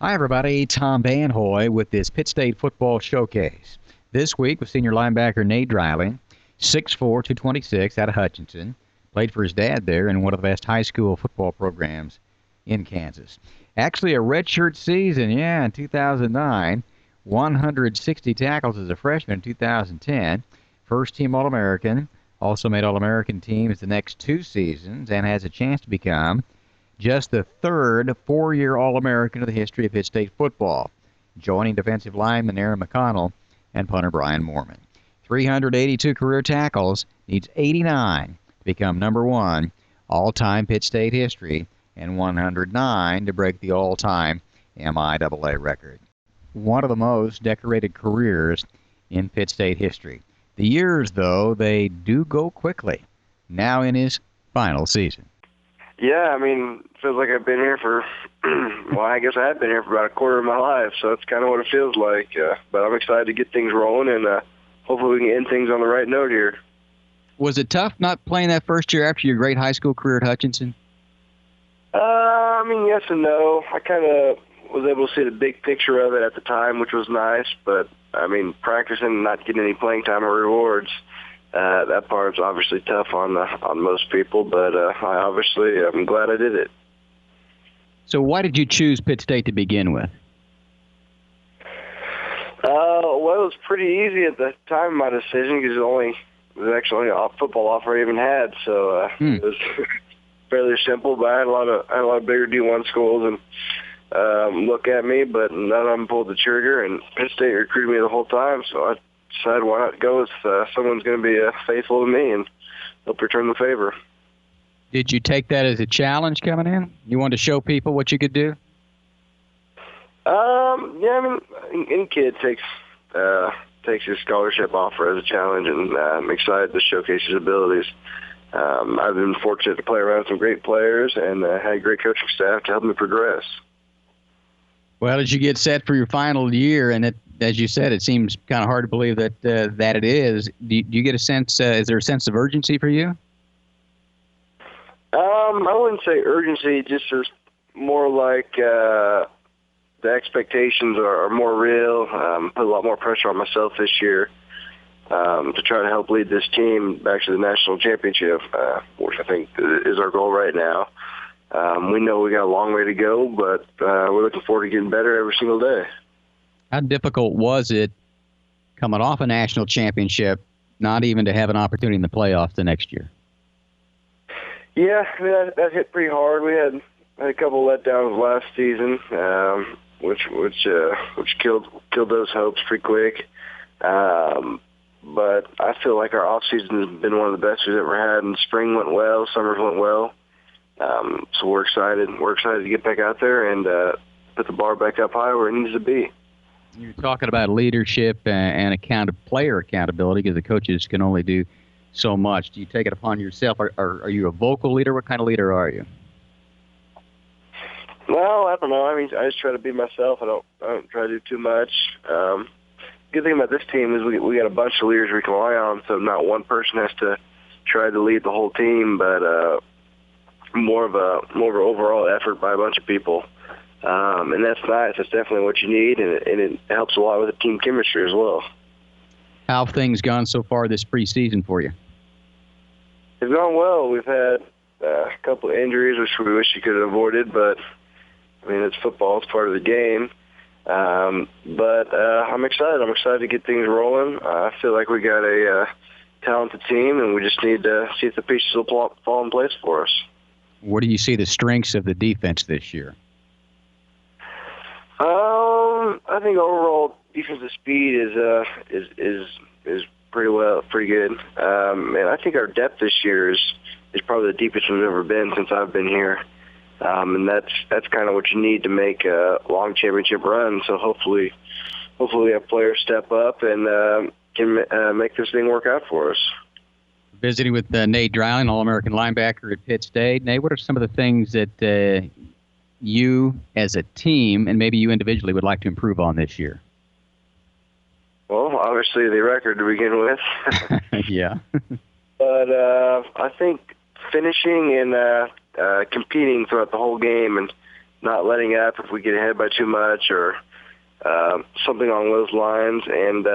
Hi, everybody. Tom Banhoy with this Pitt State Football Showcase. This week with senior linebacker Nate Dreiling, 6'4", 226, out of Hutchinson. Played for his dad there in one of the best high school football programs in Kansas. Actually, a redshirt season, in 2009. 160 tackles as a freshman in 2010. First-team All-American. Also made All-American teams the next 2 seasons and has a chance to become just the third 4-year All-American of the history of Pitt State football, joining defensive lineman Aaron McConnell and punter Brian Moorman. 382 career tackles, needs 89 to become number 1 all-time Pitt State history, and 109 to break the all-time MIAA record. One of the most decorated careers in Pitt State history. The years, though, they do go quickly. Now in his final season. Yeah, I mean, feels like I've been here for, well, I guess I have been here for about a quarter of my life, so that's kind of what it feels like. But I'm excited to get things rolling, and hopefully we can end things on the right note here. Was it tough not playing that first year after your great high school career at Hutchinson? I mean, yes and no. I kind of was able to see the big picture of it at the time, which was nice. But, I mean, practicing and not getting any playing time or rewards, that part's obviously tough on most people, but I'm glad I did it. So why did you choose Pitt State to begin with? Well, it was pretty easy at the time of my decision because it was actually a football offer I even had, so it was fairly simple. But I had a lot of bigger D1 schools and look at me, but none of them pulled the trigger, and Pitt State recruited me the whole time, so I decided why not go if someone's going to be faithful to me and help return the favor. Did you take that as a challenge coming in? You wanted to show people what you could do? Yeah, I mean, any kid takes his scholarship offer as a challenge, and I'm excited to showcase his abilities. I've been fortunate to play around some great players and had a great coaching staff to help me progress. Well, as you get set for your final year, and as you said, it seems kind of hard to believe that it is. Do you get a sense? Is there a sense of urgency for you? I wouldn't say urgency. Just there's more like the expectations are more real. Put a lot more pressure on myself this year to try to help lead this team back to the national championship, which I think is our goal right now. We know we got a long way to go, but we're looking forward to getting better every single day. How difficult was it coming off a national championship, not even to have an opportunity in the playoffs the next year? Yeah, I mean, that hit pretty hard. We had a couple letdowns last season, which killed those hopes pretty quick. But I feel like our offseason has been one of the best we've ever had. And spring went well, summer went well. So we're excited. We're excited to get back out there and put the bar back up high where it needs to be. You're talking about leadership and player accountability because the coaches can only do so much. Do you take it upon yourself? Are you a vocal leader? What kind of leader are you? Well, I don't know. I mean, I just try to be myself. I don't try to do too much. Good thing about this team is we got a bunch of leaders we can rely on, so not one person has to try to lead the whole team, but more of an overall effort by a bunch of people. And that's nice. That's definitely what you need, and it helps a lot with the team chemistry as well. How have things gone so far this preseason for you? It's gone well. We've had a couple of injuries, which we wish you could have avoided, but, I mean, it's football. It's part of the game. But I'm excited. I'm excited to get things rolling. I feel like we got a talented team, and we just need to see if the pieces will fall in place for us. Where do you see the strengths of the defense this year? I think overall defensive speed is pretty good. And I think our depth this year is probably the deepest we've ever been since I've been here. And that's kind of what you need to make a long championship run. So hopefully we have players step up and can make this thing work out for us. Visiting with Nate Dreiling, All-American linebacker at Pitt State. Nate, what are some of the things that you as a team and maybe you individually would like to improve on this year? Well, obviously the record to begin with. Yeah. But I think finishing and competing throughout the whole game and not letting up if we get ahead by too much or something along those lines, and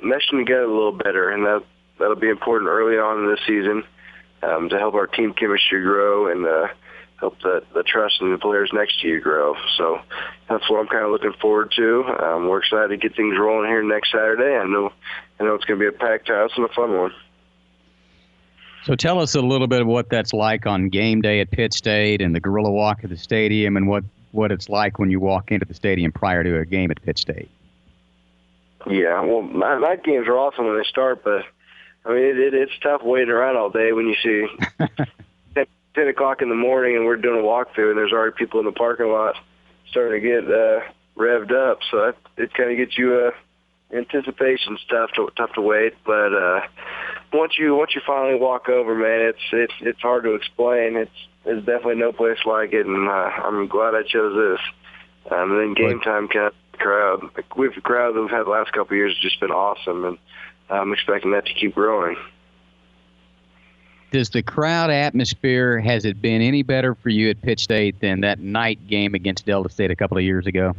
meshing together a little better. And that'll be important early on in this season to help our team chemistry grow and help the trust in the players next to you grow. So that's what I'm kind of looking forward to. We're excited to get things rolling here next Saturday. I know it's going to be a packed house and a fun one. So tell us a little bit of what that's like on game day at Pitt State and the Gorilla Walk of the stadium, and what it's like when you walk into the stadium prior to a game at Pitt State. Yeah, well, night games are awesome when they start, but I mean it's tough waiting around all day when you see 10 o'clock in the morning and we're doing a walkthrough and there's already people in the parking lot starting to get revved up. So it kind of gets you anticipation's tough to wait, but once you finally walk over, man, it's hard to explain. There's definitely no place like it, and I'm glad I chose this. And then game time, kind of the crowd. The crowd that we've had the last couple of years has just been awesome, and I'm expecting that to keep growing. Does the crowd atmosphere, has it been any better for you at Pitt State than that night game against Delta State a couple of years ago?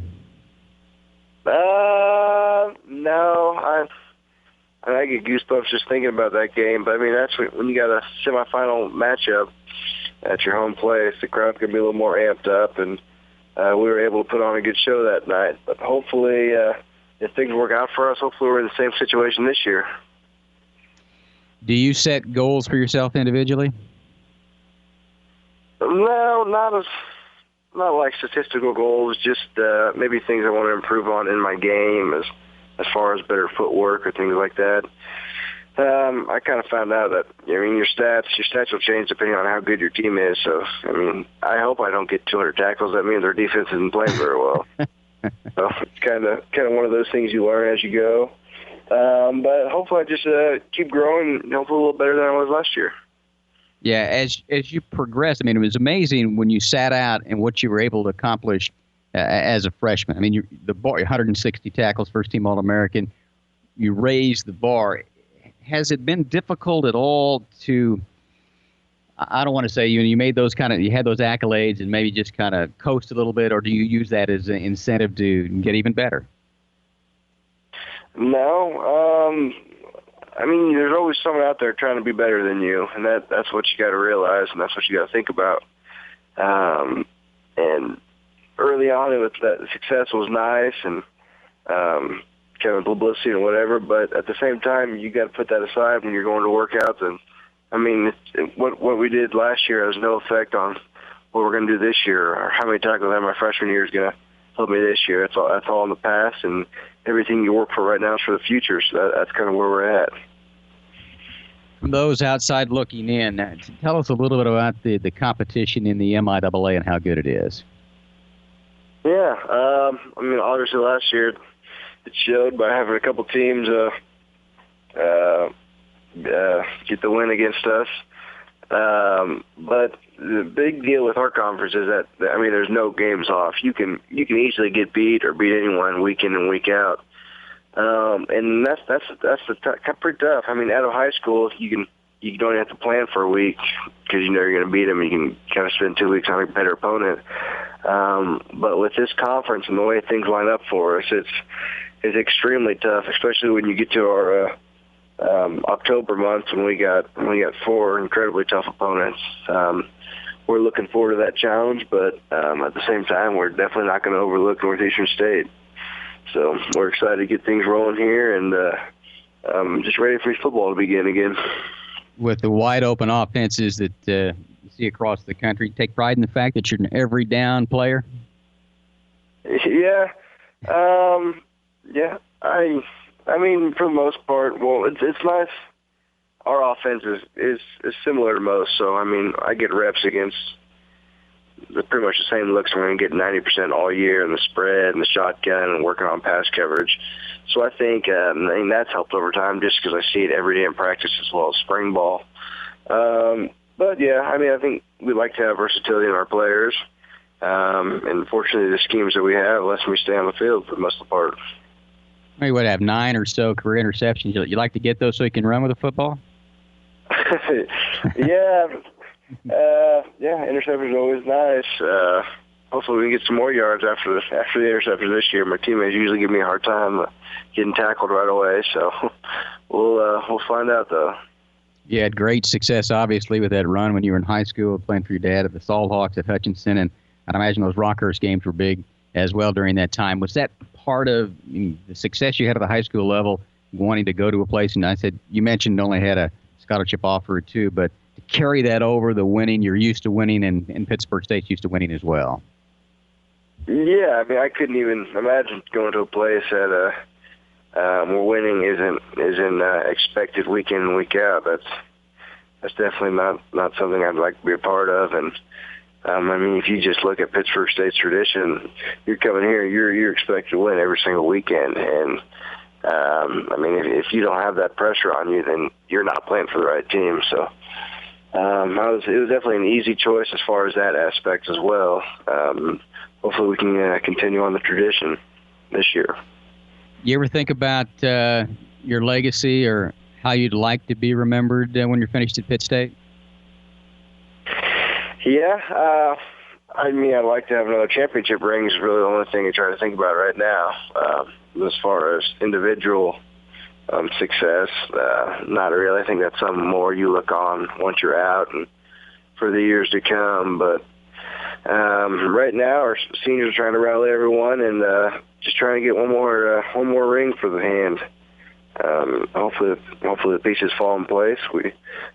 No. I get goosebumps just thinking about that game. But, I mean, that's when you got a semifinal matchup at your home place. The crowd's going to be a little more amped up, and we were able to put on a good show that night. But hopefully, if things work out for us, hopefully we're in the same situation this year. Do you set goals for yourself individually? No, not like statistical goals, just maybe things I want to improve on in my game as far as better footwork or things like that. I kind of found out that, your stats will change depending on how good your team is. So, I hope I don't get 200 tackles. That means our defense isn't playing very well. So it's kind of one of those things you learn as you go. But hopefully I just keep growing and hopefully a little better than I was last year. Yeah, as you progress, it was amazing when you sat out and what you were able to accomplish as a freshman. The bar, 160 tackles, first-team All-American. You raised the bar. Has it been difficult at all to? I don't want to say you made those you had those accolades and maybe just kind of coast a little bit, or do you use that as an incentive to get even better? No. There's always someone out there trying to be better than you, and that's what you got to realize, and that's what you got to think about. And early on, the success was nice and kind of publicity and whatever, but at the same time, you got to put that aside when you're going to workouts. And what we did last year has no effect on what we're going to do this year, or how many tackles I had my freshman year is going to help me this year. That's all in the past, and everything you work for right now is for the future. So that's kind of where we're at. From those outside looking in, tell us a little bit about the competition in the MIAA and how good it is. Yeah, obviously last year it showed by having a couple teams get the win against us. But the big deal with our conference is that there's no games off. You can easily get beat or beat anyone week in and week out. And that's pretty tough. Out of high school, you don't have to plan for a week because you're going to beat them. You can kind of spend 2 weeks on a better opponent. But with this conference and the way things line up for us, it's extremely tough, especially when you get to our October months when we got 4 incredibly tough opponents. We're looking forward to that challenge, but at the same time, we're definitely not going to overlook Northeastern State. So we're excited to get things rolling here, and just ready for football to begin again. With the wide open offenses that you see across the country, take pride in the fact that you're an every down player? Yeah. Yeah. For the most part, well, it's nice. Our offense is similar to most, so, I get reps against pretty much the same looks. I'm going to get 90% all year in the spread and the shotgun and working on pass coverage. So I think that's helped over time just because I see it every day in practice as well as spring ball. But, yeah, I think we like to have versatility in our players. And fortunately, the schemes that we have lets me stay on the field for the most of the part. You would have 9 or so career interceptions. You like to get those so you can run with the football? Yeah. Interceptions are always nice. hopefully we can get some more yards after the interception this year. My teammates usually give me a hard time getting tackled right away, so we'll find out though. You had great success, obviously, with that run when you were in high school, playing for your dad at the Salt Hawks at Hutchinson, and I'd imagine those Rockhurst games were big as well during that time. Was that part of the success you had at the high school level, wanting to go to a place? And I said, you mentioned only had a scholarship offer or two, but to carry that over, the winning, you're used to winning, and Pittsburgh State's used to winning as well. Yeah, I mean, I couldn't even imagine going to a place that where winning isn't expected week in and week out. That's definitely not something I'd like to be a part of. And I mean, if you just look at Pittsburgh State's tradition, you're coming here, you're expected to win every single weekend. And I mean, if you don't have that pressure on you, then you're not playing for the right team. So it was definitely an easy choice as far as that aspect as well. Hopefully we can continue on the tradition this year. You ever think about your legacy or how you'd like to be remembered when you're finished at Pitt State? Yeah, I mean, I'd like to have another championship ring is really the only thing I try to think about right now. As far as individual success, not really. I think that's something more you look on once you're out and for the years to come. But right now, our seniors are trying to rally everyone and just trying to get one more ring for the hand. Hopefully the pieces fall in place. We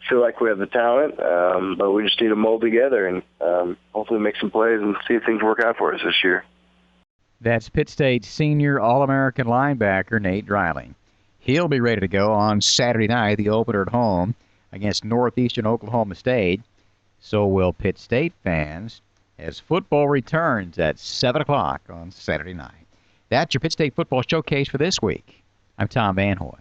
feel like we have the talent, but we just need to mold together and hopefully make some plays and see if things work out for us this year. That's Pitt State senior All-American linebacker Nate Dreiling. He'll be ready to go on Saturday night, the opener at home against Northeastern Oklahoma State. So will Pitt State fans, as football returns at 7 o'clock on Saturday night. That's your Pitt State Football Showcase for this week. I'm Tom Van Hoy.